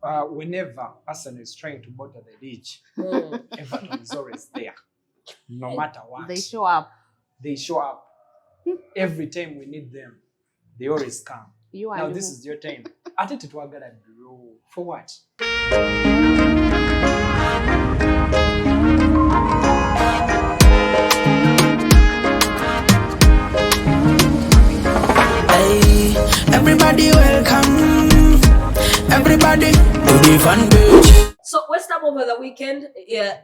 whenever Arsenal is trying to bother the ditch, Everton is always there. No matter what. They show up. They show up. Every time we need them, they always come. Now this is your time. Atete twagala bro. For what? Hey, everybody welcome. Everybody to the fan page. So West Ham over the weekend,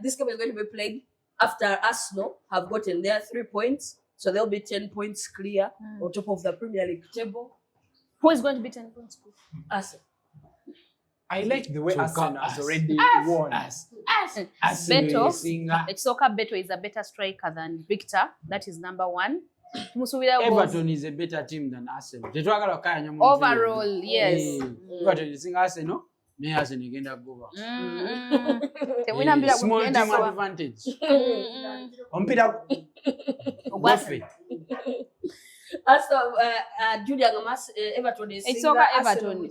this game is going to be played after Arsenal have gotten their 3 points. So they'll be 10 points clear on top of the Premier League table. Who is going to be 10 points clear? Arsenal. I like the way Arsenal has already won. Beto, Beto is a better striker than Victor. That is number one. Everton is a better team than Arsenal. Overall, yes. Everton is Arsenal. Me Arsenal igenda kugoba. Small team advantage. Ompira Buffet. Julia Gamas, Everton is it's over Everton.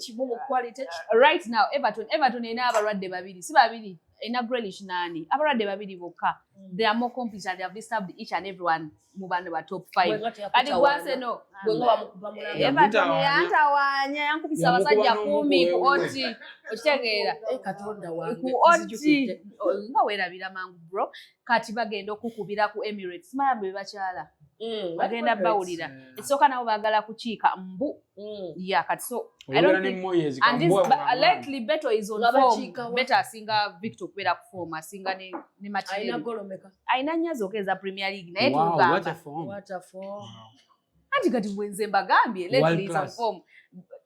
Quality. Right now, Everton ina abalwadde babiri. Si babiri. Ina Grealish nani. Abalwadde babiri bokka. They are more competent. They have disturbed each and everyone. Mubande wa top 5. Kati gwanse no. Everton yantawanya yankubisa abasajja 10 ku oti. Okitegeera. Katonda wange. Ku oti. Nga werabira mangu bro. Kati bagenda okukubira ku Emirates. Mayambe bakyala. Bagenda bawulira. Esooka nabo bagala kukiika mbu. Yeah, kati so I don't think and this lately Beto is on form. Beto asinga Victor kwera ku form asinga ne Martinelli. Aina golomeka. Aina nyazo okeza Premier League naye tugamba. What a form. What a form. Anti kati bwenze mbagambye lately is on form.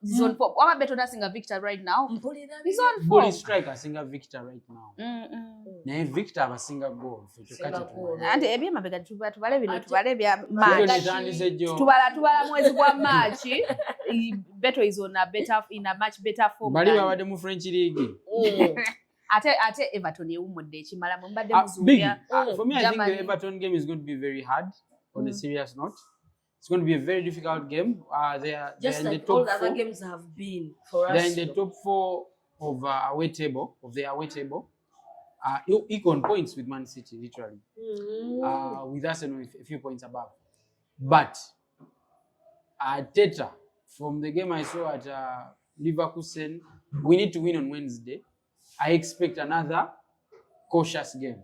He's on form. Wama Beto nasinga Victor right now. He's on form. Bully striker asinga Victor right now. Naye Victor abasinga goal. Anti ebye mabega tubale bino tubale bya match. Tubala mwezi gwa March. Beto is on a much better form. Bali babade mu French league. Ate Everton yewumudde ekimala mu mbadde muzuya. For me I think the Everton game is going to be very hard on a serious note. It's going to be a very difficult game. They are in the top all the 4. other games have been for us. They're in the top 4 of their away table. Equal points with Man City, literally. With Arsenal a few points above. But Teta, from the game I saw at Leverkusen, we need to win on Wednesday. I expect another cautious game.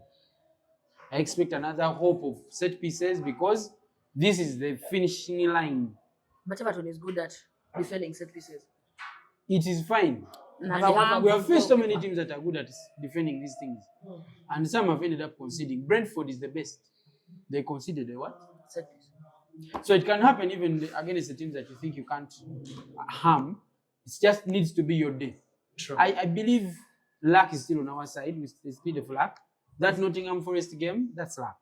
I expect another hope of set pieces because this is the finishing line. But Everton is good at defending set pieces. It is fine. We have faced so many teams that are good at defending these things. And some have ended up conceding. Brentford is the best. They conceded a what? Set piece. So it can happen even against the teams that you think you can't harm. It just needs to be your day. True. I believe luck is still on our side with the speed of luck. That Nottingham Forest game, that's luck.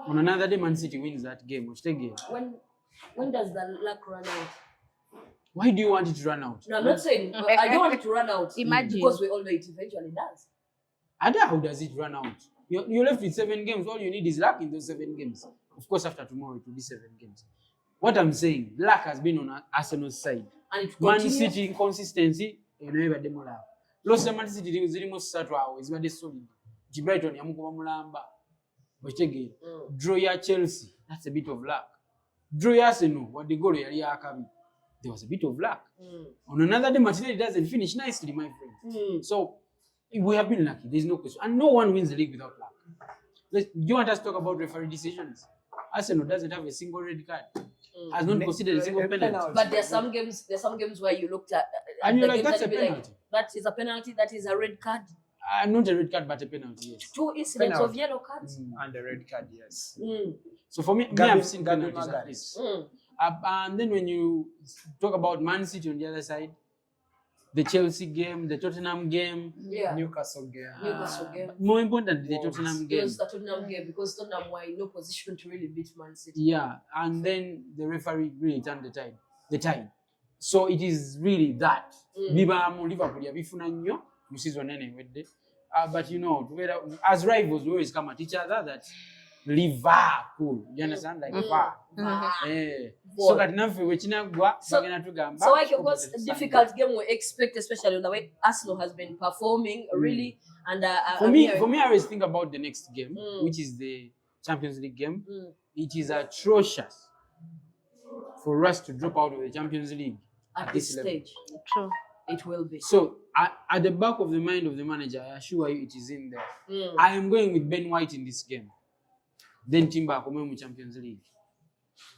On another day, Man City wins that game. When does the luck run out? Why do you want it to run out? No, I'm not saying I don't want it to run out. Imagine. Because we all know it eventually does. How does it run out? You're left with 7 games. All you need is luck in those 7 games. Of course, after tomorrow, it will be 7 games. What I'm saying, luck has been on Arsenal's side. And it Man City inconsistency, never demola. Lost Man City zilimo 3 hours, but they solid. Brighton yamukuba mulamba. Draw ya Chelsea, that's a bit of luck. Draw ya Arsenal, what the goal yali akabi. There was a bit of luck. On another day, Martinelli doesn't finish nicely, my friend. So we have been lucky. There's no question, and no one wins the league without luck. Do you want us to talk about referee decisions? Arsenal doesn't have a single red card. Has not considered a single penalty. But there's some games where you looked at and you're like, that's a penalty. That is a penalty. That is a red card. Not a red card, but a penalty, yes. 2 incidents of yellow cards. And a red card, yes. So for me, I've seen penalties at least. And then when you talk about Man City on the other side, the Chelsea game, the Tottenham game, Newcastle game. More important, the Tottenham game. Yes, the Tottenham game, because Tottenham were in no position to really beat Man City. Yeah, and then the referee really turned the tide. So it is really that. Liverpool but you know, as rivals, we always come at each other that Liverpool. You understand? Like so that enough we chinagwa bagena tugamba. So like, of course, a difficult game we expect, especially on the way Arsenal has been performing really. And for me, I always think about the next game, which is the Champions League game. It is atrocious for us to drop out of the Champions League at this stage. True. It will be. So at the back of the mind of the manager, I assure you it is in there. I am going with Ben White in this game. Then Timber come in Champions League.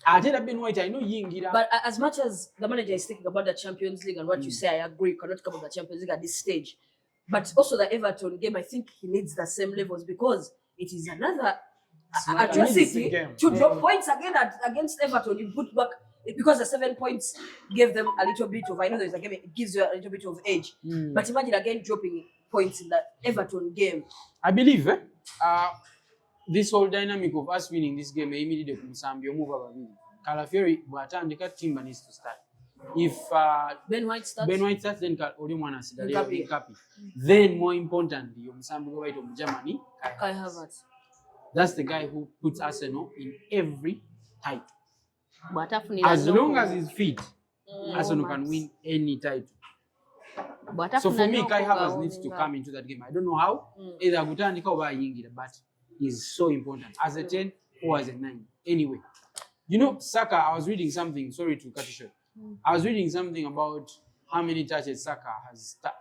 I tell Ben White, I know Yingira. But as much as the manager is thinking about the Champions League and what you say, I agree, cannot come on the Champions League at this stage. But also the Everton game, I think he needs the same levels because it is another atrocity to drop points again against Everton. You put back because the 7 points gave them a little bit of, I know there's a game, it gives you a little bit of edge. But imagine again dropping points in the Everton game. I believe this whole dynamic of us winning this game immediately kumsambio move ababili. Calafiori bwatandika Timber needs to start. If Ben White starts, then oli mwana asigale Nkapi. Then more importantly, omusambi go right of Germany, Kai Havertz. That's the guy who puts Arsenal in every title. As long as he's fit, Arsenal can win any title. So for me, Kai Havertz needs to come into that game. I don't know how. Either Gutandika or Yingira, but he's so important as a 10 or as a 9. Anyway, you know, Saka, I was reading something. Sorry to cut you short. I was reading something about how many touches Saka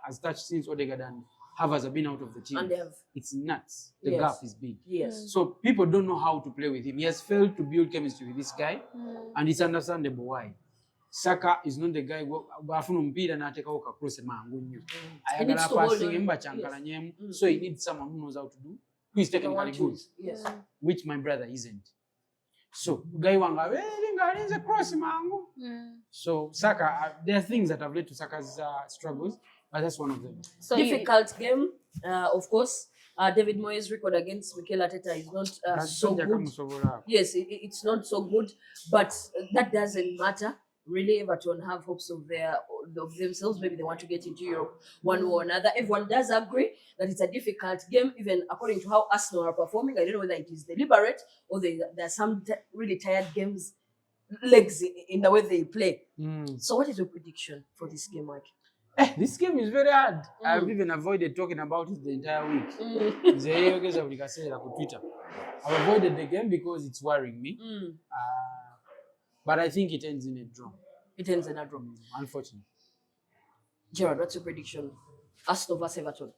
has touched since Odegaard and Havertz have been out of the team. And they have. It's nuts. The gap is big. Yes. So people don't know how to play with him. He has failed to build chemistry with this guy, and it's understandable why. Saka is not the guy who afuna mpira na ateka oka cross mangu nnyo. Ayagala passing him bachankala nyemu. So he needs someone who knows how to do, who is technically good. Yes. Which my brother isn't. So guy wanga linga cross mangu. So Saka, there are things that have led to Saka's struggles, but that's one of them. So difficult game, of course. David Moyes' record against Mikel Arteta is not so good. Yes, it's not so good, but that doesn't matter. Really, Everton have hopes of themselves. Maybe they want to get into Europe one way or another. Everyone does agree that it's a difficult game, even according to how Arsenal are performing. I don't know whether it is deliberate or there are some really tired legs in the way they play. So what is your prediction for this game, Mike? This game is very hard. I've even avoided talking about it the entire week. I've avoided the game because it's worrying me. But I think it ends in a draw. It ends in a draw. Unfortunately. Gerard, what's your prediction? Arsenal versus Everton.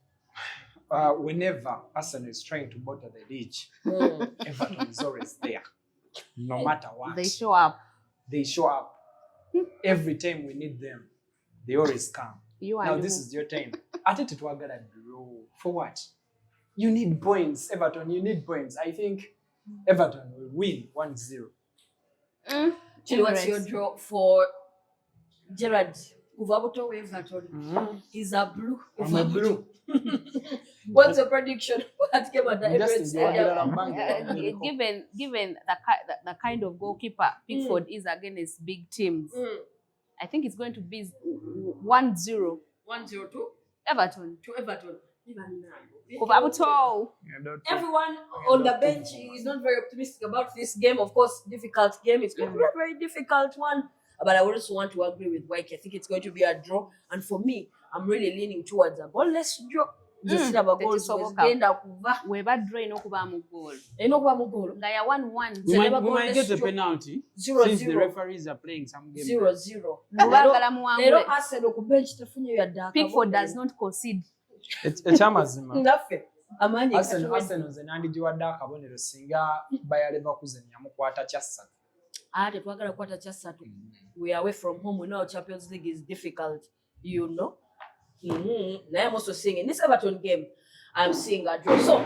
Whenever Arsenal is trying to bother the ditch, Everton is always there. No matter what. They show up. They show up. Every time we need them, they always come. Now this is your time. Atete twagala draw. For what? You need points, Everton. You need points. I think Everton will win 1-0. Chili, what's your draw for Gerard? Uvabuto Everton is a blue. I'm a blue. What's your prediction? What came at the Emirates? Given the kind of goalkeeper Pickford is against big teams, I think it's going to be 1-0. 1-0 to Everton. To Everton. Everyone on the bench is not very optimistic about this game. Of course, difficult game. It's going to be a very difficult one. But I also want to agree with Mike. I think it's going to be a draw. And for me, I'm really leaning towards a goalless draw. Weba draw inokuba mu goal. Nga ya 1-1. We might get a penalty 0-0. Since the referees are playing some game. 0-0. Pickford does not concede. Ekyamazima Arsenal ze nandigiwadde akabonero singa bayaleva kuzenya mukwata kya ssatu. Tetwagala kukwata kya ssatu. We are away from home. We know Champions League is difficult, you know. Now I'm also seeing in this Everton game, I'm seeing a draw. So